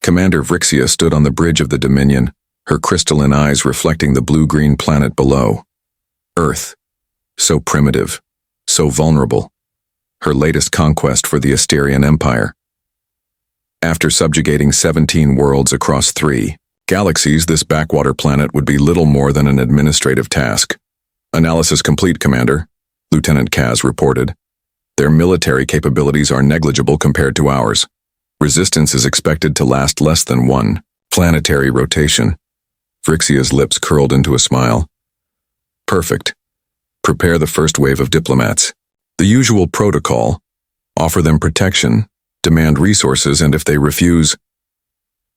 Commander Vrixia stood on the bridge of the Dominion, her crystalline eyes reflecting the blue-green planet below. Earth. So primitive. So vulnerable. Her latest conquest for the Asterian Empire. After subjugating 17 worlds across 3 galaxies, this backwater planet would be little more than an administrative task. Analysis complete, Commander, Lieutenant Kaz reported. Their military capabilities are negligible compared to ours. Resistance is expected to last less than 1 planetary rotation. Vrixia's lips curled into a smile. Perfect. Prepare the first wave of diplomats. The usual protocol. Offer them protection, demand resources, and if they refuse...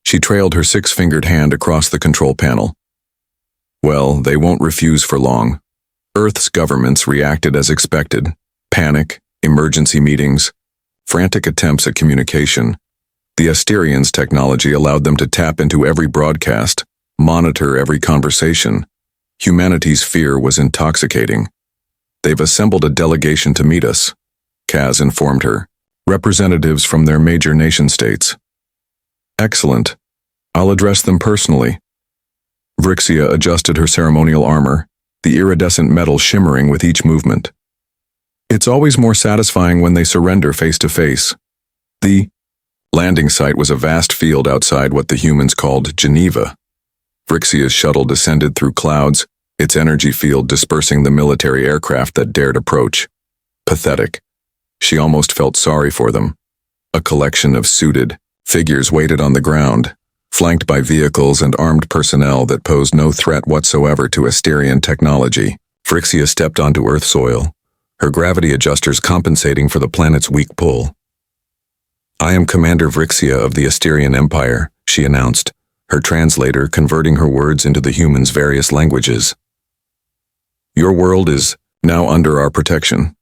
She trailed her 6-fingered hand across the control panel. Well, they won't refuse for long. Earth's governments reacted as expected. Panic, emergency meetings, frantic attempts at communication. The Asterians' technology allowed them to tap into every broadcast, monitor every conversation. Humanity's fear was intoxicating. They've assembled a delegation to meet us, Kaz informed her. Representatives from their major nation-states. Excellent. I'll address them personally. Vrixia adjusted her ceremonial armor, the iridescent metal shimmering with each movement. It's always more satisfying when they surrender face to face. The landing site was a vast field outside what the humans called Geneva. Vrixia's shuttle descended through clouds, its energy field dispersing the military aircraft that dared approach. Pathetic. She almost felt sorry for them. A collection of suited figures waited on the ground, flanked by vehicles and armed personnel that posed no threat whatsoever to Asterian technology. Vrixia stepped onto Earth soil, her gravity adjusters compensating for the planet's weak pull. I am Commander Vrixia of the Asterian Empire, she announced, her translator converting her words into the humans' various languages. Your world is now under our protection.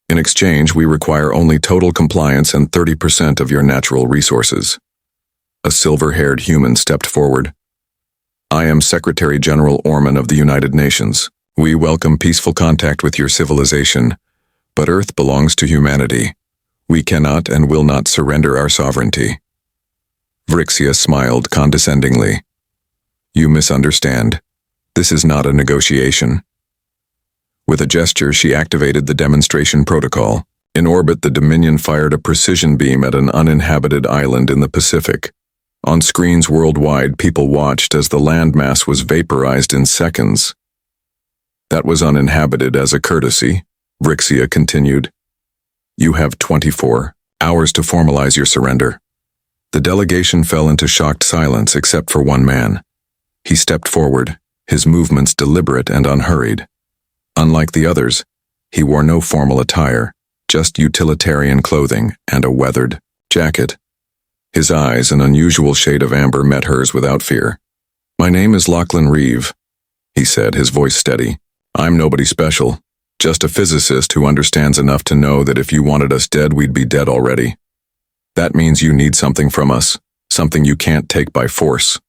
In exchange, we require only total compliance and 30% of your natural resources. A silver-haired human stepped forward. I am Secretary General Orman of the United Nations. We welcome peaceful contact with your civilization, but Earth belongs to humanity. We cannot and will not surrender our sovereignty. Vrixia smiled condescendingly. You misunderstand. This is not a negotiation. With a gesture, she activated the demonstration protocol. In orbit, the Dominion fired a precision beam at an uninhabited island in the Pacific. On screens worldwide, people watched as the landmass was vaporized in seconds. That was uninhabited as a courtesy, Vrixia continued. You have 24 hours to formalize your surrender. The delegation fell into shocked silence except for one man. He stepped forward, his movements deliberate and unhurried. Unlike the others, he wore no formal attire, just utilitarian clothing and a weathered jacket. His eyes, an unusual shade of amber, met hers without fear. My name is Lachlan Reeve, he said, his voice steady. I'm nobody special, just a physicist who understands enough to know that if you wanted us dead, we'd be dead already. That means you need something from us, something you can't take by force.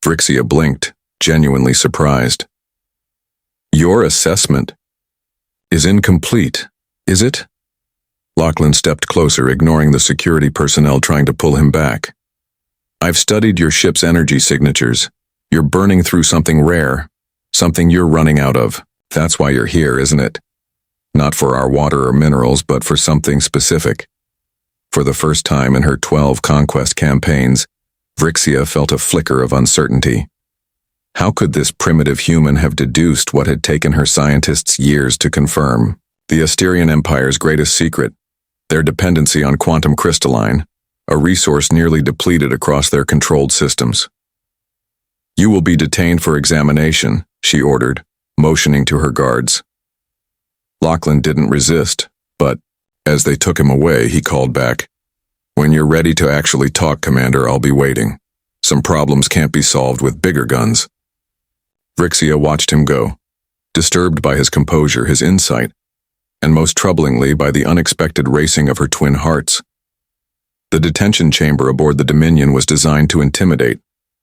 Vrixia blinked, genuinely surprised. Your assessment is incomplete, is it? Lachlan stepped closer, ignoring the security personnel trying to pull him back. I've studied your ship's energy signatures. You're burning through something rare, something you're running out of. That's why you're here, isn't it? Not for our water or minerals, but for something specific. For the first time in her 12 conquest campaigns, Vrixia felt a flicker of uncertainty. How could this primitive human have deduced what had taken her scientists years to confirm? The Asterian Empire's greatest secret, their dependency on quantum crystalline, a resource nearly depleted across their controlled systems. You will be detained for examination, she ordered, motioning to her guards. Lachlan didn't resist, but, as they took him away, he called back, When you're ready to actually talk, Commander, I'll be waiting. Some problems can't be solved with bigger guns. Vrixia watched him go, disturbed by his composure, his insight, and most troublingly by the unexpected racing of her twin hearts. The detention chamber aboard the Dominion was designed to intimidate,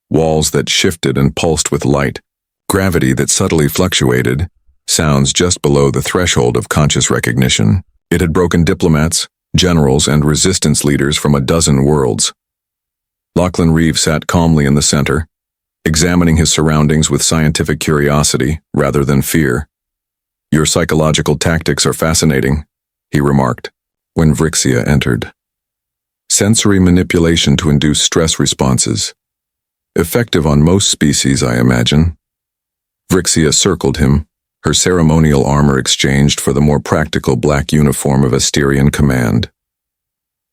walls that shifted and pulsed with light, gravity that subtly fluctuated, sounds just below the threshold of conscious recognition. It had broken diplomats, generals, and resistance leaders from a dozen worlds. Lachlan Reeve sat calmly in the center, examining his surroundings with scientific curiosity rather than fear. "Your psychological tactics are fascinating," he remarked, when Vrixia entered. "Sensory manipulation to induce stress responses. Effective on most species, I imagine." Vrixia circled him, her ceremonial armor exchanged for the more practical black uniform of Asterian command.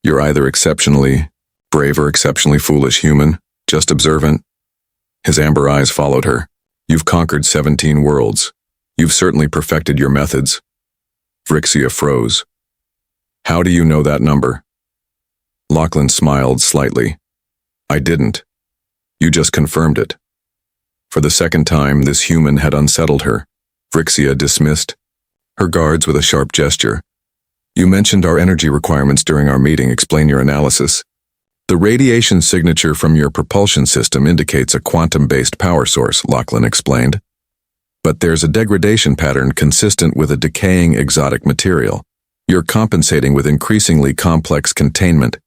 "You're either exceptionally brave or exceptionally foolish human, just observant." His amber eyes followed her. "You've conquered 17 worlds. You've certainly perfected your methods." Vrixia froze. "How do you know that number?" Lachlan smiled slightly. "I didn't. You just confirmed it." For the second time, this human had unsettled her. Vrixia dismissed her guards with a sharp gesture. "You mentioned our energy requirements during our meeting. Explain your analysis." "The radiation signature from your propulsion system indicates a quantum-based power source," Lachlan explained. "But there's a degradation pattern consistent with a decaying exotic material. You're compensating with increasingly complex containment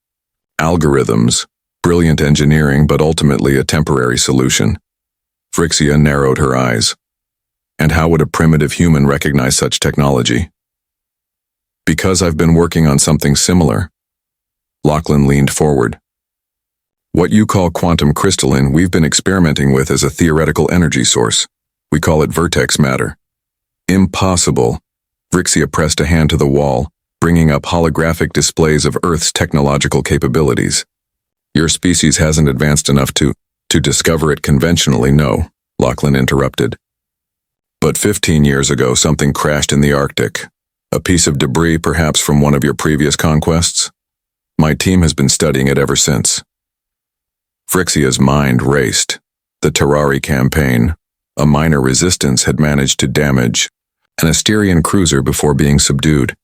algorithms, brilliant engineering, but ultimately a temporary solution." Vrixia narrowed her eyes. "And how would a primitive human recognize such technology?" "Because I've been working on something similar." Lachlan leaned forward. "What you call quantum crystalline, we've been experimenting with as a theoretical energy source. We call it vertex matter." "Impossible." Vrixia pressed a hand to the wall, bringing up holographic displays of Earth's technological capabilities. "Your species hasn't advanced enough to discover it conventionally, no," Lachlan interrupted. "But 15 years ago something crashed in the Arctic. A piece of debris perhaps from one of your previous conquests? My team has been studying it ever since." Vrixia's mind raced. The Terrari campaign. A minor resistance had managed to damage an Asterian cruiser before being subdued.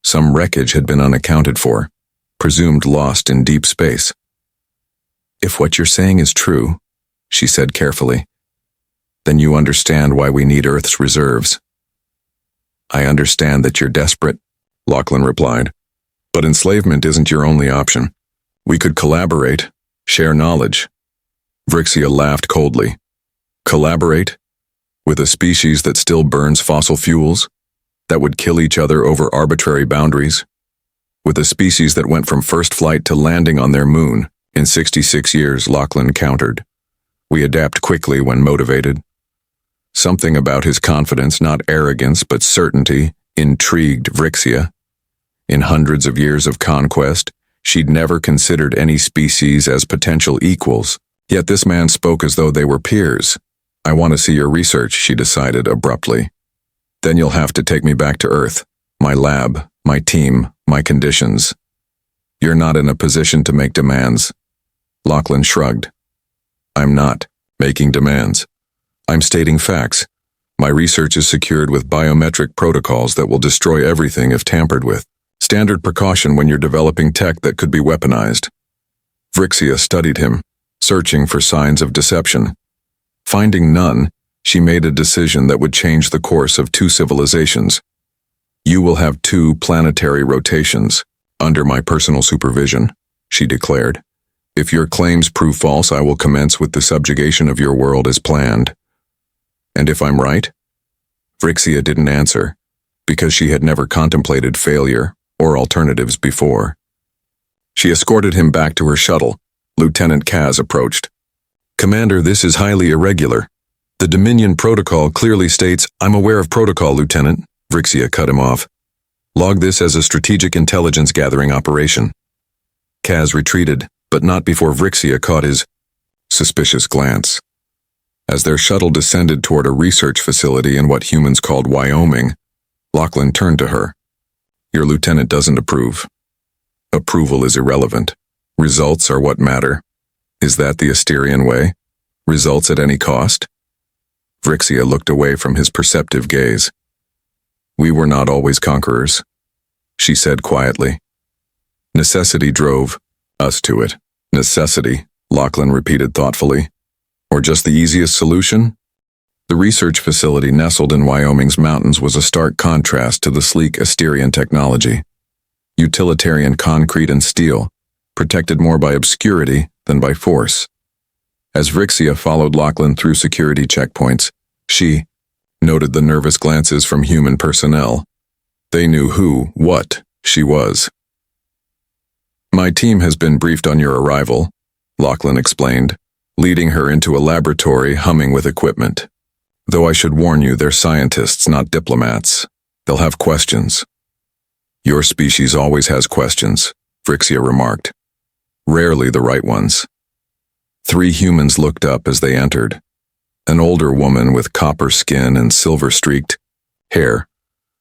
Some wreckage had been unaccounted for, presumed lost in deep space. "If what you're saying is true," she said carefully, "then you understand why we need Earth's reserves." "I understand that you're desperate," Lachlan replied. "But enslavement isn't your only option. We could collaborate, share knowledge." Vrixia laughed coldly. "Collaborate? With a species that still burns fossil fuels? That would kill each other over arbitrary boundaries? With a species that went from first flight to landing on their moon in 66 years, Lachlan countered. "We adapt quickly when motivated." Something about his confidence, not arrogance but certainty, intrigued Vrixia. In hundreds of years of conquest, she'd never considered any species as potential equals, yet this man spoke as though they were peers. "I want to see your research," she decided abruptly. "Then you'll have to take me back to Earth, my lab, my team, my conditions." "You're not in a position to make demands." Lachlan shrugged. "I'm not making demands. I'm stating facts. My research is secured with biometric protocols that will destroy everything if tampered with. Standard precaution when you're developing tech that could be weaponized." Vrixia studied him, searching for signs of deception. Finding none, she made a decision that would change the course of 2 civilizations. "You will have 2 planetary rotations, under my personal supervision," she declared. "If your claims prove false, I will commence with the subjugation of your world as planned." "And if I'm right?" Vrixia didn't answer, because she had never contemplated failure or alternatives before. She escorted him back to her shuttle. Lieutenant Kaz approached. "Commander, this is highly irregular. The Dominion protocol clearly states—" "I'm aware of protocol, Lieutenant," Vrixia cut him off. "Log this as a strategic intelligence gathering operation." Kaz retreated, but not before Vrixia caught his suspicious glance. As their shuttle descended toward a research facility in what humans called Wyoming, Lachlan turned to her. "Your lieutenant doesn't approve." "Approval is irrelevant. Results are what matter. Is that the Asterian way? Results at any cost?" Vrixia looked away from his perceptive gaze. "We were not always conquerors," she said quietly. "Necessity drove us to it." "Necessity," Lachlan repeated thoughtfully. "Or just the easiest solution?" The research facility nestled in Wyoming's mountains was a stark contrast to the sleek Asterian technology. Utilitarian concrete and steel, protected more by obscurity than by force. As Vrixia followed Lachlan through security checkpoints, she noted the nervous glances from human personnel. They knew what she was. "My team has been briefed on your arrival," Lachlan explained, leading her into a laboratory humming with equipment. "Though I should warn you, they're scientists, not diplomats. They'll have questions." "Your species always has questions," Vrixia remarked. "Rarely the right ones." 3 humans looked up as they entered. An older woman with copper skin and silver-streaked hair,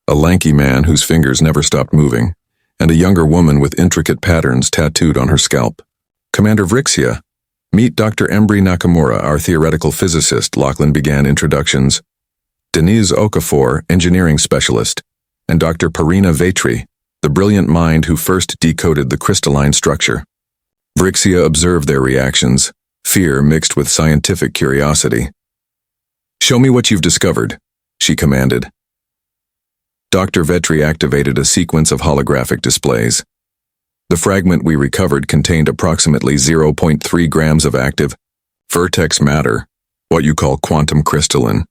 a lanky man whose fingers never stopped moving, and a younger woman with intricate patterns tattooed on her scalp. "Commander Vrixia, meet Dr. Embry Nakamura, our theoretical physicist," Lachlan began introductions. "Denise Okafor, engineering specialist, and Dr. Parina Vetri, the brilliant mind who first decoded the crystalline structure." Vrixia observed their reactions, fear mixed with scientific curiosity. "Show me what you've discovered," she commanded. Dr. Vetri activated a sequence of holographic displays. The fragment we recovered contained approximately 0.3 grams of active vertex matter, what you call quantum crystalline.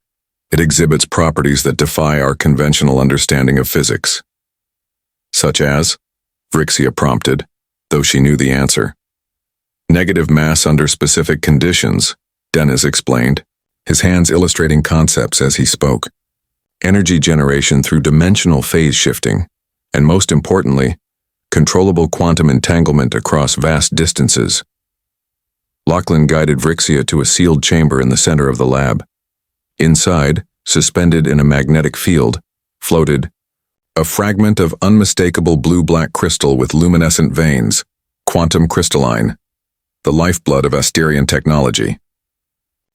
It exhibits properties that defy our conventional understanding of physics. "Such as?" Vrixia prompted, though she knew the answer. "Negative mass under specific conditions," Dennis explained, his hands illustrating concepts as he spoke. "Energy generation through dimensional phase shifting, and most importantly, controllable quantum entanglement across vast distances." Lachlan guided Vrixia to a sealed chamber in the center of the lab. Inside, suspended in a magnetic field, floated a fragment of unmistakable blue-black crystal with luminescent veins, quantum crystalline, the lifeblood of Asterian technology.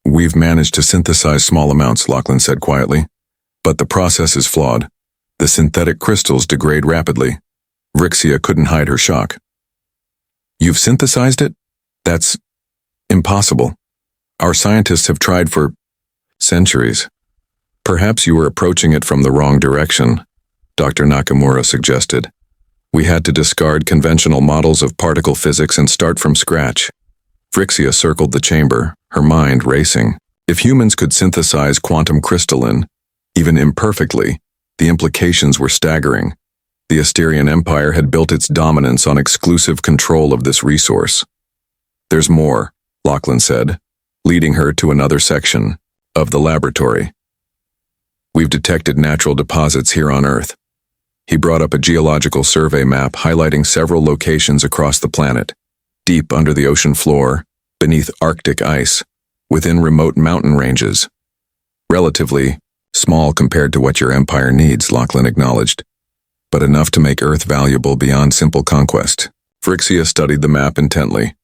"We've managed to synthesize small amounts," Lachlan said quietly, "but the process is flawed. The synthetic crystals degrade rapidly." Vrixia couldn't hide her shock. "You've synthesized it? That's impossible. Our scientists have tried for centuries." "Perhaps you were approaching it from the wrong direction," Dr. Nakamura suggested. "We had to discard conventional models of particle physics and start from scratch." Vrixia circled the chamber, her mind racing. If humans could synthesize quantum crystalline, even imperfectly, the implications were staggering. The Asterian Empire had built its dominance on exclusive control of this resource. "There's more," Lachlan said, leading her to another section of the laboratory. "We've detected natural deposits here on Earth." He brought up a geological survey map highlighting several locations across the planet, deep under the ocean floor, beneath Arctic ice, within remote mountain ranges. "Relatively small compared to what your empire needs," Lachlan acknowledged, "but enough to make Earth valuable beyond simple conquest." Vrixia studied the map intently.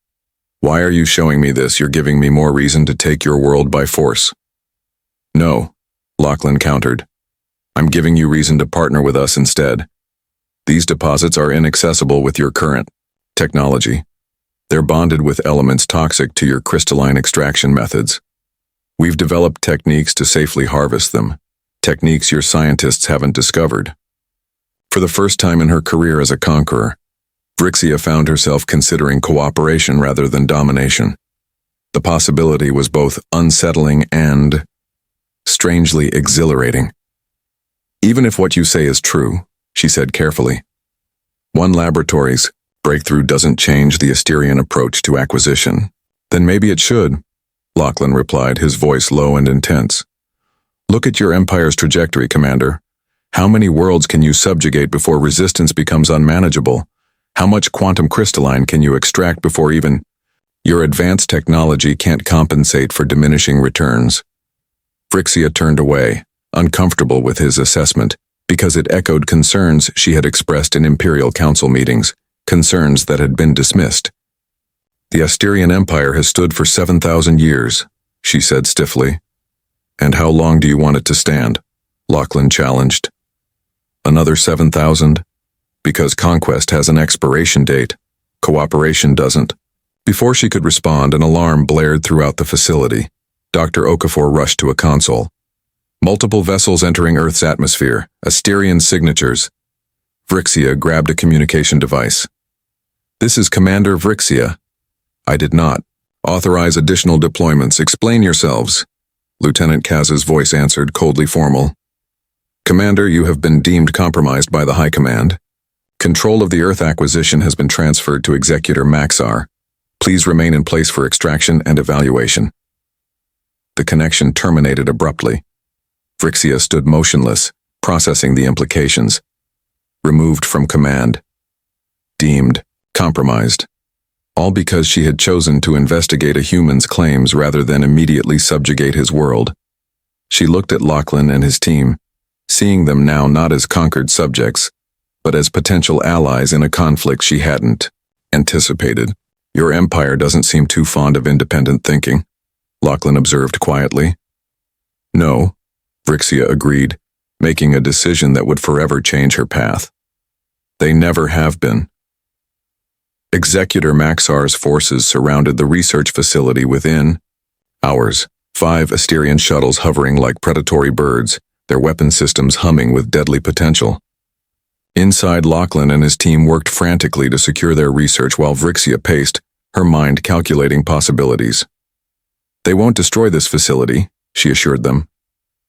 "Why are you showing me this? You're giving me more reason to take your world by force." "No," Lachlan countered. "I'm giving you reason to partner with us instead. These deposits are inaccessible with your current technology. They're bonded with elements toxic to your crystalline extraction methods. We've developed techniques to safely harvest them, techniques your scientists haven't discovered." For the first time in her career as a conqueror, Vrixia found herself considering cooperation rather than domination. The possibility was both unsettling and strangely exhilarating. "Even if what you say is true," she said carefully, "one laboratory's breakthrough doesn't change the Asterian approach to acquisition." "Then maybe it should," Lachlan replied, his voice low and intense. "Look at your empire's trajectory, Commander. How many worlds can you subjugate before resistance becomes unmanageable? How much quantum crystalline can you extract before even your advanced technology can't compensate for diminishing returns?" Vrixia turned away, uncomfortable with his assessment, because it echoed concerns she had expressed in Imperial Council meetings, concerns that had been dismissed. "The Asterian Empire has stood for 7,000 years, she said stiffly. "And how long do you want it to stand?" Lachlan challenged. "Another 7,000? Because conquest has an expiration date. Cooperation doesn't." Before she could respond, an alarm blared throughout the facility. Dr. Okafor rushed to a console. "Multiple vessels entering Earth's atmosphere. Asterian signatures." Vrixia grabbed a communication device. This is Commander Vrixia. I did not. Authorize additional deployments. Explain yourselves. Lieutenant Kaz's voice answered, coldly formal. Commander, you have been deemed compromised by the High Command. Control of the Earth acquisition has been transferred to Executor Maxar. Please remain in place for extraction and evaluation. The connection terminated abruptly. Vrixia stood motionless, processing the implications. Removed from command. Deemed compromised. All because she had chosen to investigate a human's claims rather than immediately subjugate his world. She looked at Lachlan and his team, seeing them now not as conquered subjects, but as potential allies in a conflict she hadn't anticipated. Your empire doesn't seem too fond of independent thinking, Lachlan observed quietly. No, Vrixia agreed, making a decision that would forever change her path. They never have been. Executor Maxar's forces surrounded the research facility within hours, 5 Asterian shuttles hovering like predatory birds, their weapon systems humming with deadly potential. Inside, Lachlan and his team worked frantically to secure their research while Vrixia paced, her mind calculating possibilities. They won't destroy this facility, she assured them.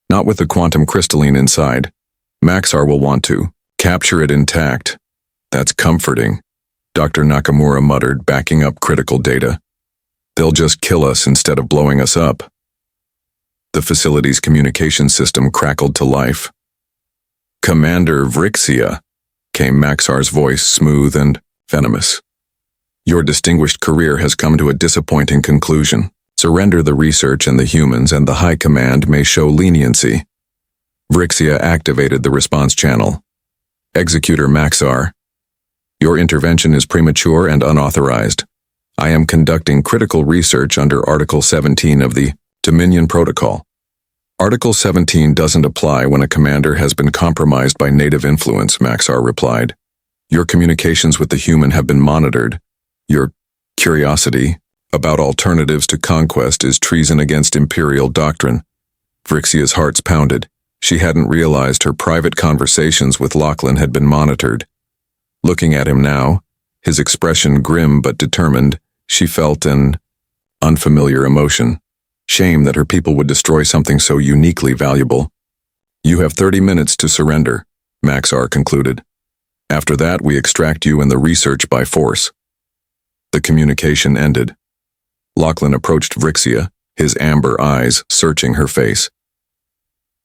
Not with the quantum crystalline inside. Maxar will want to capture it intact. That's comforting, Dr. Nakamura muttered, backing up critical data. They'll just kill us instead of blowing us up. The facility's communication system crackled to life. Commander Vrixia, came Maxar's voice, smooth and venomous. Your distinguished career has come to a disappointing conclusion. Surrender the research and the humans, and the High Command may show leniency. Vrixia activated the response channel. Executor Maxar, your intervention is premature and unauthorized. I am conducting critical research under Article 17 of the Dominion Protocol. Article 17 doesn't apply when a commander has been compromised by native influence, Maxar replied. Your communications with the human have been monitored. Your curiosity about alternatives to conquest is treason against imperial doctrine. Vrixia's hearts pounded. She hadn't realized her private conversations with Lachlan had been monitored. Looking at him now, his expression grim but determined, she felt an unfamiliar emotion. Shame that her people would destroy something so uniquely valuable. You have 30 minutes to surrender, Maxar concluded. After that, we extract you and the research by force. The communication ended. Lachlan approached Vrixia, his amber eyes searching her face.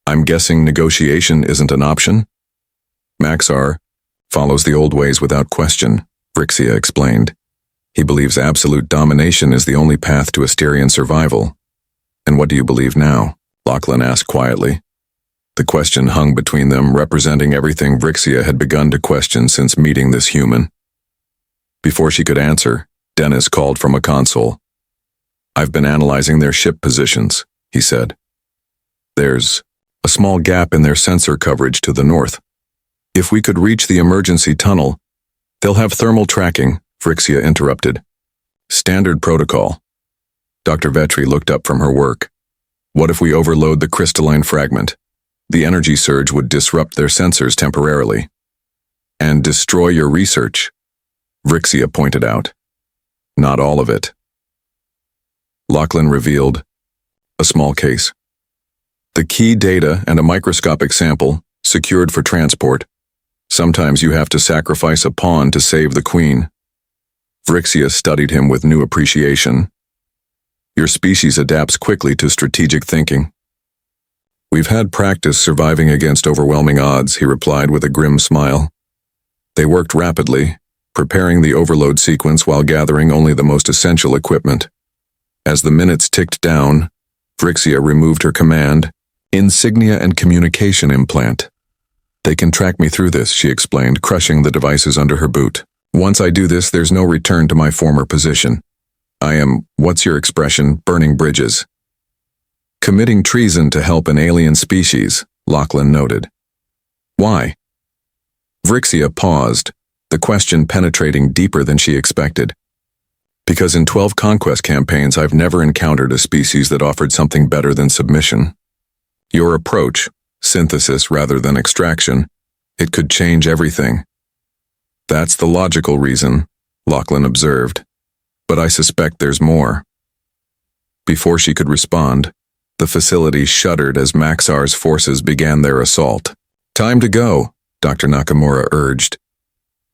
I'm guessing negotiation isn't an option? Maxar follows the old ways without question, Vrixia explained. He believes absolute domination is the only path to Asterian survival. And what do you believe now? Lachlan asked quietly. The question hung between them, representing everything Vrixia had begun to question since meeting this human. Before she could answer, Dennis called from a console. I've been analyzing their ship positions, he said. There's a small gap in their sensor coverage to the north. If we could reach the emergency tunnel, they'll have thermal tracking, Vrixia interrupted. Standard protocol. Dr. Vetri looked up from her work. What if we overload the crystalline fragment? The energy surge would disrupt their sensors temporarily. And destroy your research, Vrixia pointed out. Not all of it. Lachlan revealed a small case. The key data and a microscopic sample, secured for transport. Sometimes you have to sacrifice a pawn to save the queen. Vrixia studied him with new appreciation. Your species adapts quickly to strategic thinking. We've had practice surviving against overwhelming odds, he replied with a grim smile. They worked rapidly, preparing the overload sequence while gathering only the most essential equipment. As the minutes ticked down, Vrixia removed her command, insignia and communication implant. They can track me through this, she explained, crushing the devices under her boot. Once I do this, there's no return to my former position. I am, what's your expression, burning bridges. Committing treason to help an alien species, Lachlan noted. Why? Vrixia paused, the question penetrating deeper than she expected. Because in 12 conquest campaigns, I've never encountered a species that offered something better than submission. Your approach, synthesis rather than extraction, it could change everything. That's the logical reason, Lachlan observed. But I suspect there's more. Before she could respond, the facility shuddered as Maxar's forces began their assault. Time to go, Dr. Nakamura urged.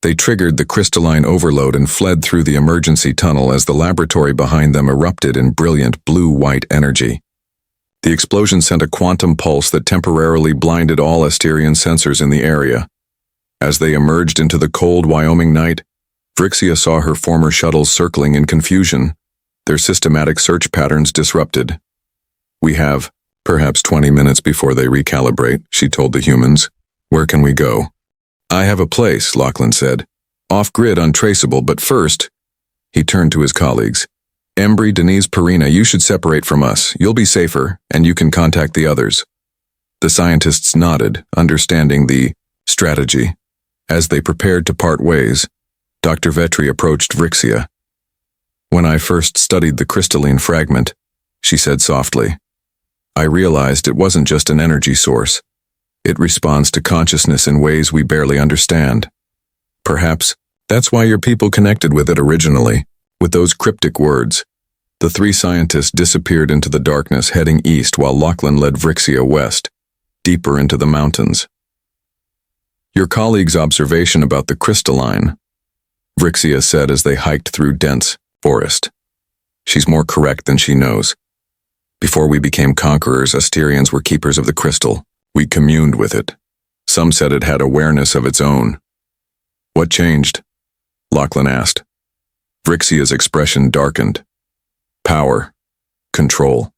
They triggered the crystalline overload and fled through the emergency tunnel as the laboratory behind them erupted in brilliant blue-white energy. The explosion sent a quantum pulse that temporarily blinded all Asterian sensors in the area. As they emerged into the cold Wyoming night, Vrixia saw her former shuttles circling in confusion, their systematic search patterns disrupted. We have, perhaps 20 minutes before they recalibrate, she told the humans. Where can we go? I have a place, Lachlan said. Off-grid, untraceable, but first, he turned to his colleagues. Embry, Denise, Perina, you should separate from us. You'll be safer, and you can contact the others. The scientists nodded, understanding the strategy. As they prepared to part ways, Dr. Vetri approached Vrixia. When I first studied the crystalline fragment, she said softly, I realized it wasn't just an energy source. It responds to consciousness in ways we barely understand. Perhaps that's why your people connected with it originally. With those cryptic words, the three scientists disappeared into the darkness, heading east while Lachlan led Vrixia west, deeper into the mountains. Your colleague's observation about the crystalline, Vrixia said as they hiked through dense forest. She's more correct than she knows. Before we became conquerors, Asterians were keepers of the crystal. We communed with it. Some said it had awareness of its own. What changed? Lachlan asked. Vrixia's expression darkened. Power. Control.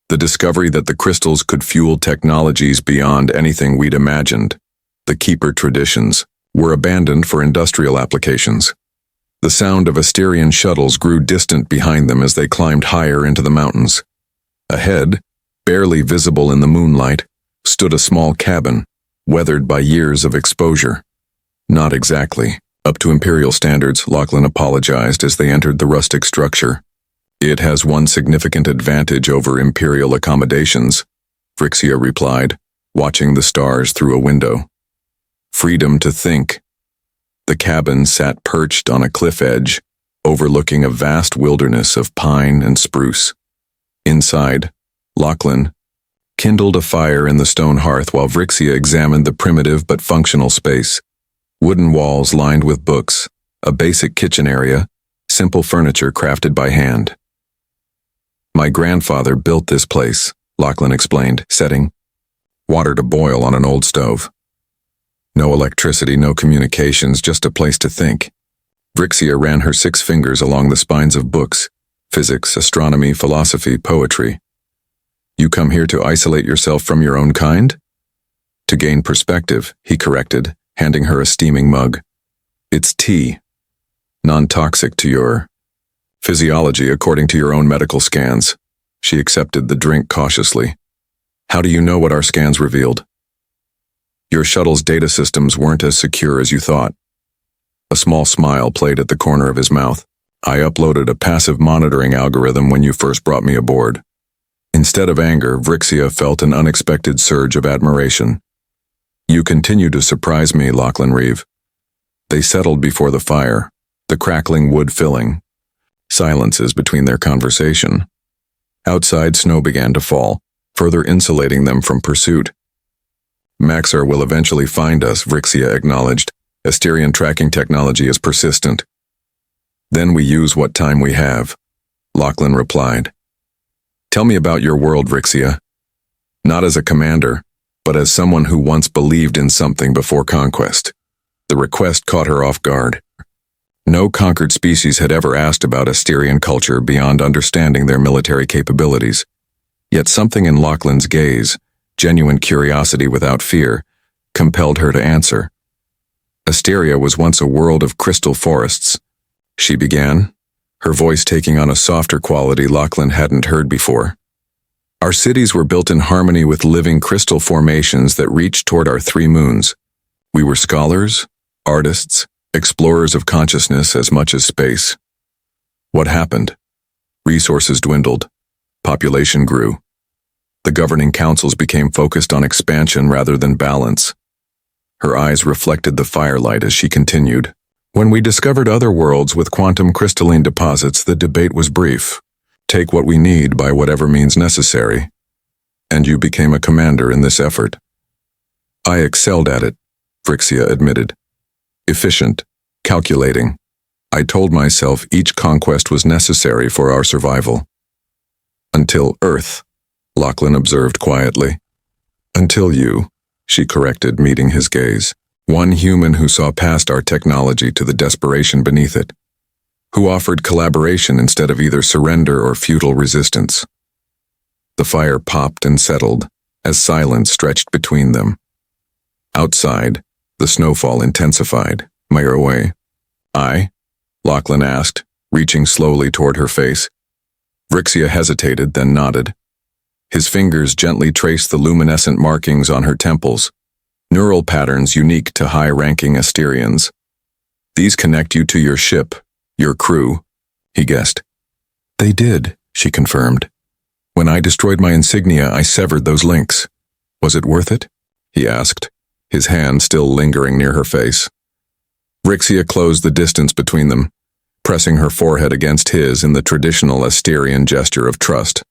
The discovery that the crystals could fuel technologies beyond anything we'd imagined. The keeper traditions were abandoned for industrial applications. The sound of Asterian shuttles grew distant behind them as they climbed higher into the mountains. Ahead, barely visible in the moonlight, stood a small cabin, weathered by years of exposure. Not exactly up to Imperial standards, Lachlan apologized as they entered the rustic structure. It has one significant advantage over Imperial accommodations, Vrixia replied, watching the stars through a window. Freedom to think. The cabin sat perched on a cliff edge, overlooking a vast wilderness of pine and spruce. Inside, Lachlan kindled a fire in the stone hearth while Vrixia examined the primitive but functional space. Wooden walls lined with books, a basic kitchen area, simple furniture crafted by hand. My grandfather built this place, Lachlan explained, setting water to boil on an old stove. No electricity, no communications, just a place to think. Vrixia ran her 6 fingers along the spines of books, physics, astronomy, philosophy, poetry. You come here to isolate yourself from your own kind? To gain perspective, he corrected, handing her a steaming mug. It's tea. Non-toxic to your physiology according to your own medical scans. She accepted the drink cautiously. How do you know what our scans revealed? Your shuttle's data systems weren't as secure as you thought. A small smile played at the corner of his mouth. I uploaded a passive monitoring algorithm when you first brought me aboard. Instead of anger, Vrixia felt an unexpected surge of admiration. You continue to surprise me, Lachlan Reeve. They settled before the fire, the crackling wood filling silences between their conversation. Outside, snow began to fall, further insulating them from pursuit. Maxar will eventually find us, Vrixia acknowledged. Asterian tracking technology is persistent. Then we use what time we have, Lachlan replied. Tell me about your world, Vrixia. Not as a commander, but as someone who once believed in something before conquest. The request caught her off guard. No conquered species had ever asked about Asterian culture beyond understanding their military capabilities. Yet something in Lachlan's gaze, genuine curiosity without fear, compelled her to answer. Asteria was once a world of crystal forests, she began, her voice taking on a softer quality Lachlan hadn't heard before. Our cities were built in harmony with living crystal formations that reached toward our 3 moons. We were scholars, artists, explorers of consciousness as much as space. What happened? Resources dwindled. Population grew. The governing councils became focused on expansion rather than balance. Her eyes reflected the firelight as she continued. When we discovered other worlds with quantum crystalline deposits, the debate was brief. Take what we need by whatever means necessary. And you became a commander in this effort. I excelled at it, Vrixia admitted. Efficient, calculating. I told myself each conquest was necessary for our survival. Until Earth, Lachlan observed quietly. Until you, she corrected, meeting his gaze. One human who saw past our technology to the desperation beneath it. Who offered collaboration instead of either surrender or futile resistance. The fire popped and settled as silence stretched between them. Outside, the snowfall intensified. Mile away. I? Lachlan asked, reaching slowly toward her face. Vrixia hesitated, then nodded. His fingers gently traced the luminescent markings on her temples, neural patterns unique to high-ranking Asterians. These connect you to your ship, your crew, he guessed. They did, she confirmed. When I destroyed my insignia, I severed those links. Was it worth it? He asked, his hand still lingering near her face. Vrixia closed the distance between them, pressing her forehead against his in the traditional Asterian gesture of trust.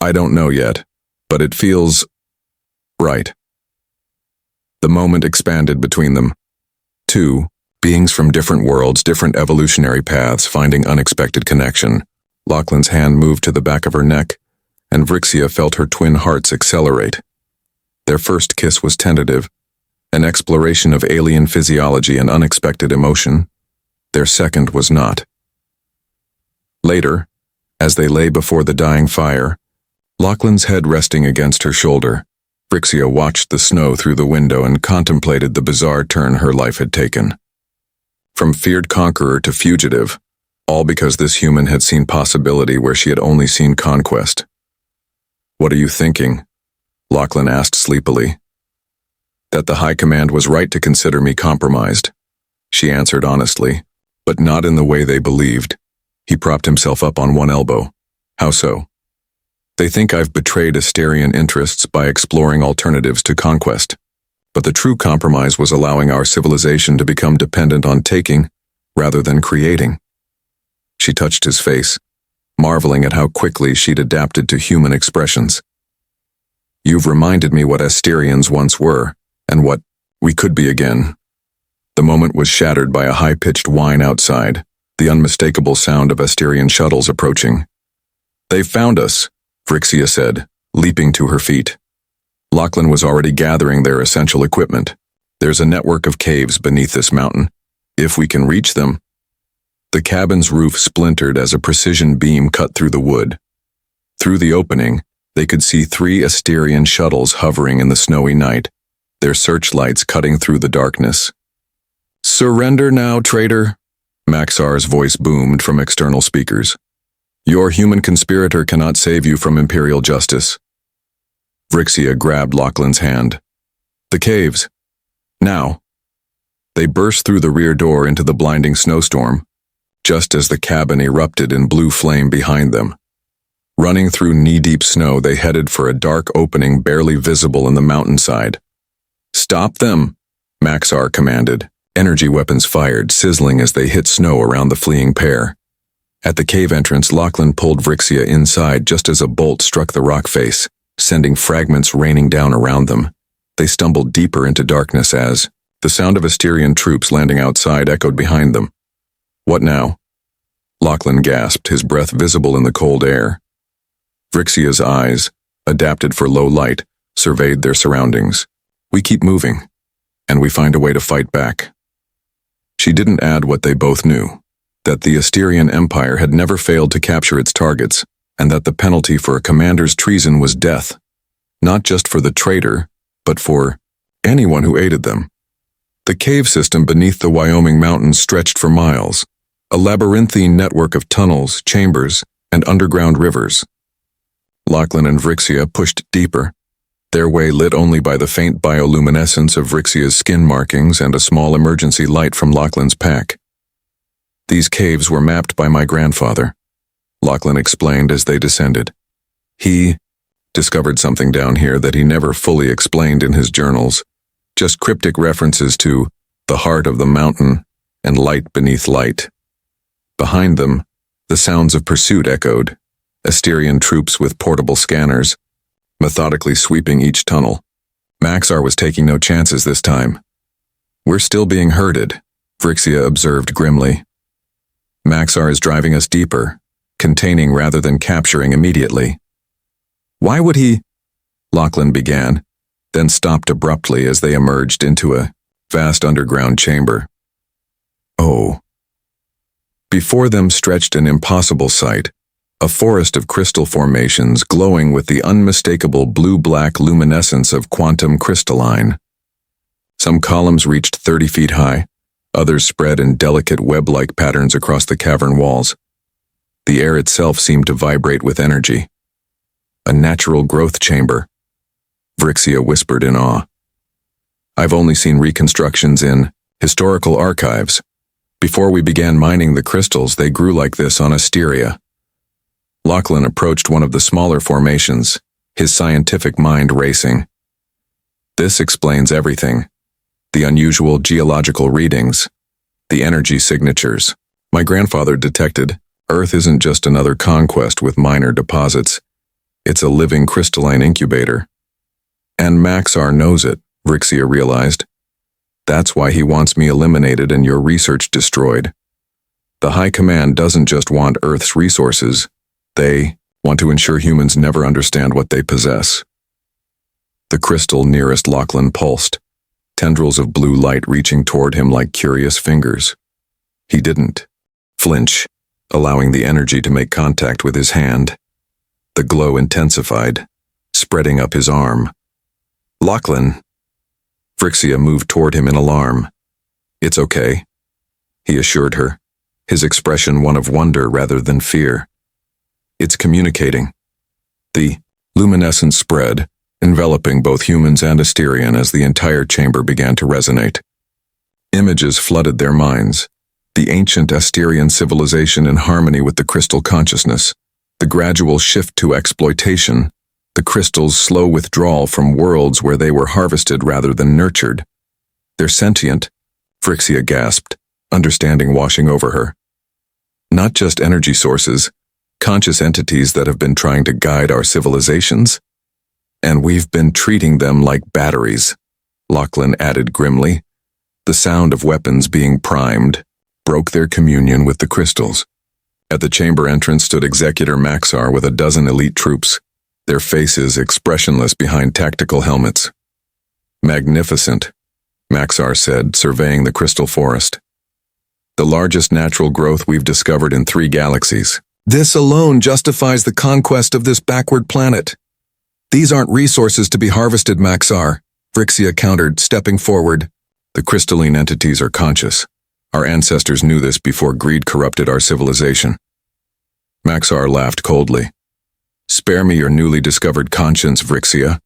I don't know yet, but it feels right. The moment expanded between them. Two, beings from different worlds, different evolutionary paths, finding unexpected connection. Lachlan's hand moved to the back of her neck, and Vrixia felt her twin hearts accelerate. Their first kiss was tentative, an exploration of alien physiology and unexpected emotion. Their second was not. Later, as they lay before the dying fire, Lachlan's head resting against her shoulder, Vrixia watched the snow through the window and contemplated the bizarre turn her life had taken. From feared conqueror to fugitive, all because this human had seen possibility where she had only seen conquest. What are you thinking? Lachlan asked sleepily. That the High Command was right to consider me compromised, she answered honestly, but not in the way they believed. He propped himself up on one elbow. How so? They think I've betrayed Asterian interests by exploring alternatives to conquest. But the true compromise was allowing our civilization to become dependent on taking, rather than creating. She touched his face, marveling at how quickly she'd adapted to human expressions. You've reminded me what Asterians once were, and what we could be again. The moment was shattered by a high-pitched whine outside, the unmistakable sound of Asterian shuttles approaching. They've found us, Vrixia said, leaping to her feet. Lachlan was already gathering their essential equipment. There's a network of caves beneath this mountain. If we can reach them. The cabin's roof splintered as a precision beam cut through the wood. Through the opening, they could see 3 Asterian shuttles hovering in the snowy night, their searchlights cutting through the darkness. Surrender now, traitor, Maxar's voice boomed from external speakers. Your human conspirator cannot save you from imperial justice. Vrixia grabbed Lachlan's hand. The caves. Now. They burst through the rear door into the blinding snowstorm, just as the cabin erupted in blue flame behind them. Running through knee-deep snow, they headed for a dark opening barely visible in the mountainside. Stop them, Maxar commanded. Energy weapons fired, sizzling as they hit snow around the fleeing pair. At the cave entrance, Lachlan pulled Vrixia inside just as a bolt struck the rock face, sending fragments raining down around them. They stumbled deeper into darkness as the sound of Asterian troops landing outside echoed behind them. What now? Lachlan gasped, his breath visible in the cold air. Vrixia's eyes, adapted for low light, surveyed their surroundings. We keep moving, and we find a way to fight back. She didn't add what they both knew, that the Asterian Empire had never failed to capture its targets, and that the penalty for a commander's treason was death, not just for the traitor, but for anyone who aided them. The cave system beneath the Wyoming mountains stretched for miles, a labyrinthine network of tunnels, chambers, and underground rivers. Lachlan and Vrixia pushed deeper, their way lit only by the faint bioluminescence of Vrixia's skin markings and a small emergency light from Lachlan's pack. These caves were mapped by my grandfather, Lachlan explained as they descended. He discovered something down here that he never fully explained in his journals, just cryptic references to the heart of the mountain and light beneath light. Behind them, the sounds of pursuit echoed, Asterian troops with portable scanners, methodically sweeping each tunnel. Maxar was taking no chances this time. "We're still being herded," Vrixia observed grimly. "Maxar is driving us deeper, containing rather than capturing immediately." "Why would he?" Lachlan began, then stopped abruptly as they emerged into a vast underground chamber. Oh. Before them stretched an impossible sight, a forest of crystal formations glowing with the unmistakable blue-black luminescence of quantum crystalline. Some columns reached 30 feet high, others spread in delicate web-like patterns across the cavern walls. The air itself seemed to vibrate with energy. "A natural growth chamber," Vrixia whispered in awe. "I've only seen reconstructions in historical archives. Before we began mining the crystals, they grew like this on Asteria." Lachlan approached one of the smaller formations, his scientific mind racing. "This explains everything. The unusual geological readings, the energy signatures. My grandfather detected Earth isn't just another conquest with minor deposits. It's a living crystalline incubator. And Maxar knows it," Vrixia realized. "That's why he wants me eliminated and your research destroyed. The High Command doesn't just want Earth's resources. They want to ensure humans never understand what they possess." The crystal nearest Lachlan pulsed, tendrils of blue light reaching toward him like curious fingers. He didn't flinch, allowing the energy to make contact with his hand. The glow intensified, spreading up his arm. "Lachlan." Vrixia moved toward him in alarm. "It's okay," he assured her, his expression one of wonder rather than fear. "It's communicating." The luminescence spread, enveloping both humans and Asterian as the entire chamber began to resonate. Images flooded their minds. The ancient Asterian civilization in harmony with the crystal consciousness, the gradual shift to exploitation, the crystal's slow withdrawal from worlds where they were harvested rather than nurtured. "They're sentient," Vrixia gasped, understanding washing over her. "Not just energy sources, conscious entities that have been trying to guide our civilizations? And we've been treating them like batteries," Lachlan added grimly. The sound of weapons being primed broke their communion with the crystals. At the chamber entrance stood Executor Maxar with a dozen elite troops, their faces expressionless behind tactical helmets. "Magnificent," Maxar said, surveying the crystal forest. "The largest natural growth we've discovered in 3 galaxies. This alone justifies the conquest of this backward planet." "These aren't resources to be harvested, Maxar," Vrixia countered, stepping forward. "The crystalline entities are conscious. Our ancestors knew this before greed corrupted our civilization." Maxar laughed coldly. "Spare me your newly discovered conscience, Vrixia.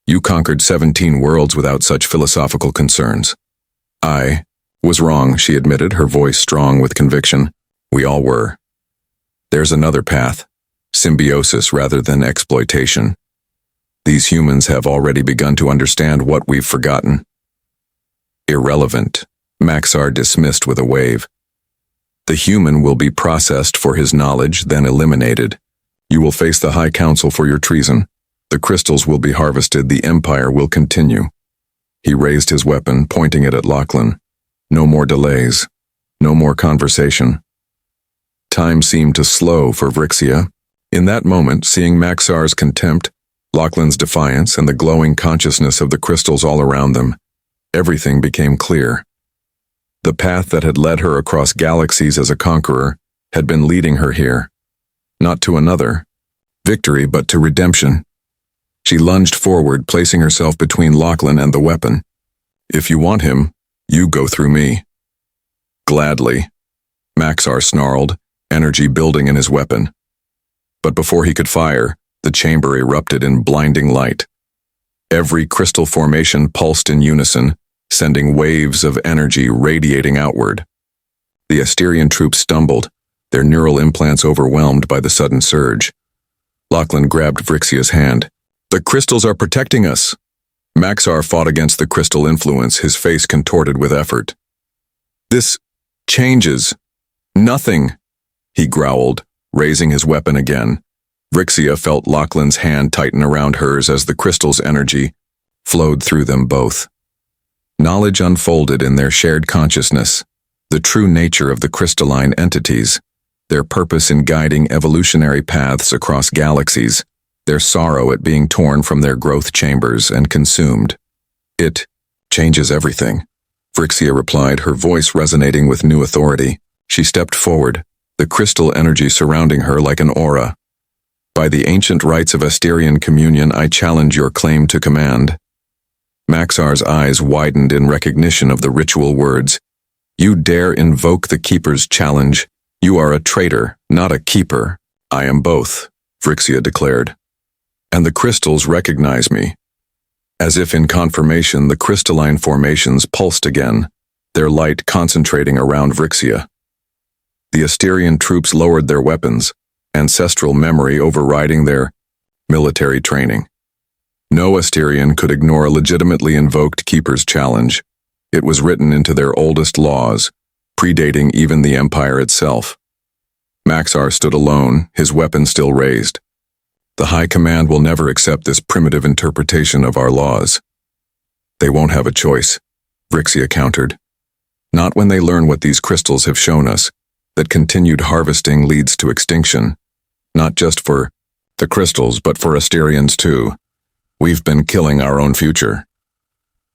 You conquered 17 worlds without such philosophical concerns." "I was wrong," she admitted, her voice strong with conviction. "We all were. There's another path, symbiosis rather than exploitation. These humans have already begun to understand what we've forgotten." "Irrelevant," Maxar dismissed with a wave. "The human will be processed for his knowledge, then eliminated. You will face the High Council for your treason. The crystals will be harvested, the Empire will continue." He raised his weapon, pointing it at Lachlan. No more delays. No more conversation. Time seemed to slow for Vrixia. In that moment, seeing Maxar's contempt, Lachlan's defiance, and the glowing consciousness of the crystals all around them, everything became clear. The path that had led her across galaxies as a conqueror had been leading her here. Not to another victory, but to redemption. She lunged forward, placing herself between Lachlan and the weapon. "If you want him, you go through me." "Gladly," Maxar snarled, energy building in his weapon. But before he could fire, the chamber erupted in blinding light. Every crystal formation pulsed in unison, sending waves of energy radiating outward. The Asterian troops stumbled, their neural implants overwhelmed by the sudden surge. Lachlan grabbed Vrixia's hand. "The crystals are protecting us." Maxar fought against the crystal influence, his face contorted with effort. "This Changes. Nothing, he growled, raising his weapon again. Vrixia felt Lachlan's hand tighten around hers as the crystal's energy flowed through them both. Knowledge unfolded in their shared consciousness, the true nature of the crystalline entities, their purpose in guiding evolutionary paths across galaxies, their sorrow at being torn from their growth chambers and consumed. It changes everything, Vrixia replied, her voice resonating with new authority. She stepped forward, the crystal energy surrounding her like an aura. By the ancient rites of Asterian communion, I challenge your claim to command. Maxar's eyes widened in recognition of the ritual words. You dare invoke the Keeper's challenge? You are a traitor, not a keeper. I am both, Vrixia declared. And the crystals recognize me. As if in confirmation, the crystalline formations pulsed again, their light concentrating around Vrixia. The Asterian troops lowered their weapons, ancestral memory overriding their military training. No Asterian could ignore a legitimately invoked Keeper's challenge. It was written into their oldest laws, predating even the Empire itself. Maxar stood alone, his weapon still raised. The High Command will never accept this primitive interpretation of our laws. They won't have a choice, Vrixia countered. Not when they learn what these crystals have shown us, that continued harvesting leads to extinction. Not just for the crystals, but for Asterians too. We've been killing our own future.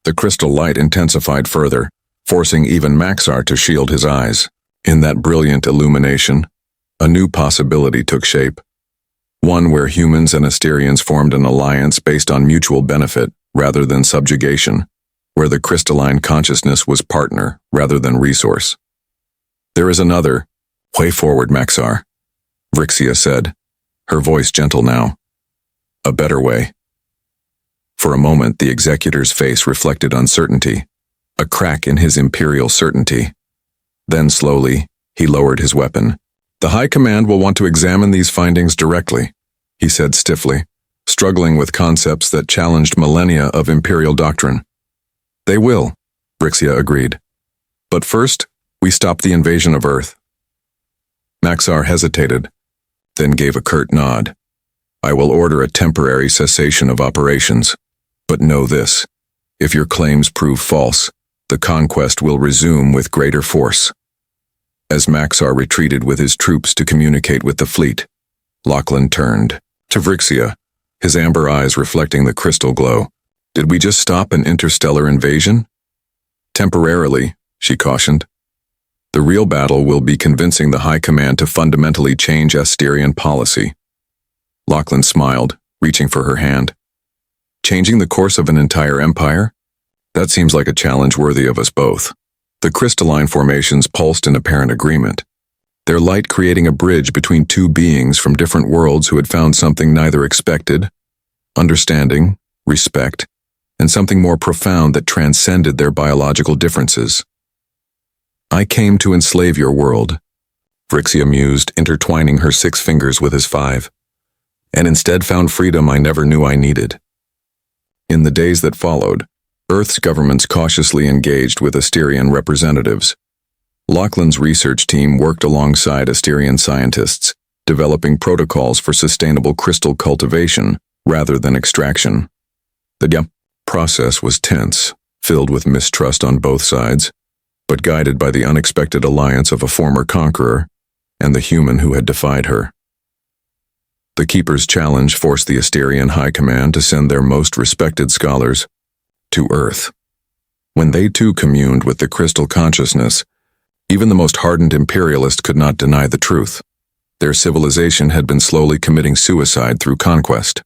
The crystal light intensified further, forcing even Maxar to shield his eyes. In that brilliant illumination, a new possibility took shape. One where humans and Asterians formed an alliance based on mutual benefit rather than subjugation, where the crystalline consciousness was partner rather than resource. There is another way forward, Maxar, Vrixia said, her voice gentle now. A better way. For a moment, the executor's face reflected uncertainty, a crack in his imperial certainty. Then slowly, he lowered his weapon. The High Command will want to examine these findings directly, he said stiffly, struggling with concepts that challenged millennia of imperial doctrine. They will, Vrixia agreed. But first, we stop the invasion of Earth. Maxar hesitated, then gave a curt nod. I will order a temporary cessation of operations. But know this, if your claims prove false, the conquest will resume with greater force. As Maxar retreated with his troops to communicate with the fleet, Lachlan turned to Vrixia, his amber eyes reflecting the crystal glow. Did we just stop an interstellar invasion? Temporarily, she cautioned. The real battle will be convincing the High Command to fundamentally change Asterian policy. Lachlan smiled, reaching for her hand. Changing the course of an entire empire? That seems like a challenge worthy of us both. The crystalline formations pulsed in apparent agreement, their light creating a bridge between two beings from different worlds who had found something neither expected, understanding, respect, and something more profound that transcended their biological differences. I came to enslave your world, Vrixia mused, intertwining her 6 fingers with his 5, and instead found freedom I never knew I needed. In the days that followed, Earth's governments cautiously engaged with Asterian representatives. Lachlan's research team worked alongside Asterian scientists, developing protocols for sustainable crystal cultivation rather than extraction. The process was tense, filled with mistrust on both sides, but guided by the unexpected alliance of a former conqueror and the human who had defied her. The Keeper's challenge forced the Asterian High Command to send their most respected scholars to Earth. When they too communed with the crystal consciousness, even the most hardened imperialist could not deny the truth. Their civilization had been slowly committing suicide through conquest.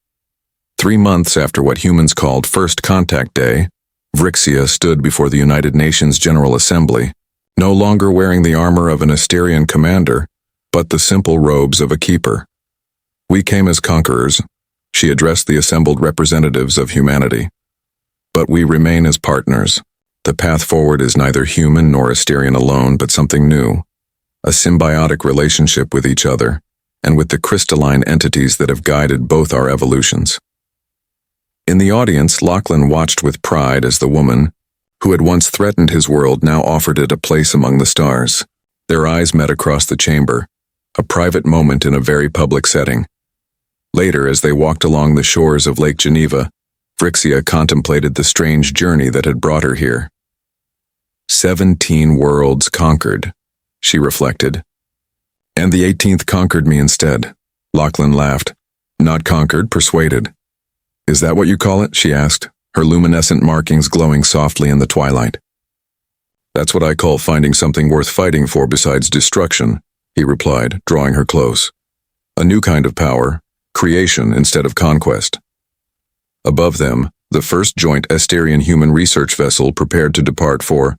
3 months after what humans called First Contact Day, Vrixia stood before the United Nations General Assembly, no longer wearing the armor of an Asterian commander, but the simple robes of a keeper. We came as conquerors, she addressed the assembled representatives of humanity. But we remain as partners. The path forward is neither human nor Asterian alone, but something new. A symbiotic relationship with each other, and with the crystalline entities that have guided both our evolutions. In the audience, Lachlan watched with pride as the woman, who had once threatened his world, now offered it a place among the stars. Their eyes met across the chamber, a private moment in a very public setting. Later, as they walked along the shores of Lake Geneva, Phrixia contemplated the strange journey that had brought her here. 17 worlds conquered, she reflected. And the 18th conquered me instead. Lachlan laughed. Not conquered, persuaded. Is that what you call it? She asked, her luminescent markings glowing softly in the twilight. That's what I call finding something worth fighting for besides destruction, he replied, drawing her close. A new kind of power, creation instead of conquest. Above them, the first joint Asterian human research vessel prepared to depart for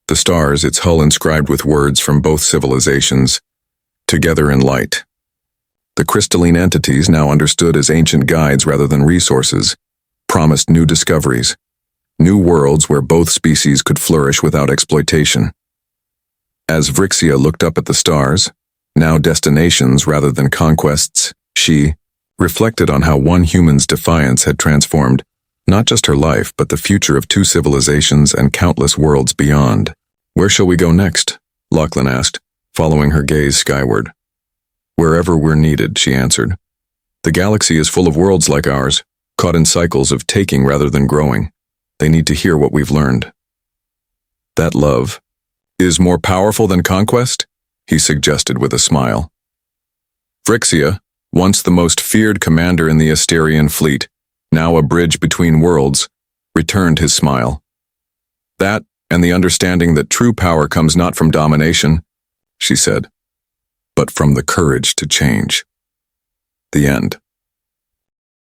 the stars, its hull inscribed with words from both civilizations, together in light. The crystalline entities, now understood as ancient guides rather than resources, promised new discoveries, new worlds where both species could flourish without exploitation. As Phrixia looked up at the stars, now destinations rather than conquests, she reflected on how one human's defiance had transformed not just her life but the future of 2 civilizations and countless worlds beyond. Where shall we go next? Lachlan asked, following her gaze skyward. Wherever we're needed, she answered. The galaxy is full of worlds like ours, caught in cycles of taking rather than growing. They need to hear what we've learned. That love is more powerful than conquest? He suggested with a smile. Phrixia, once the most feared commander in the Asterian fleet, now a bridge between worlds, returned his smile. That, and the understanding that true power comes not from domination, she said, but from the courage to change. The end.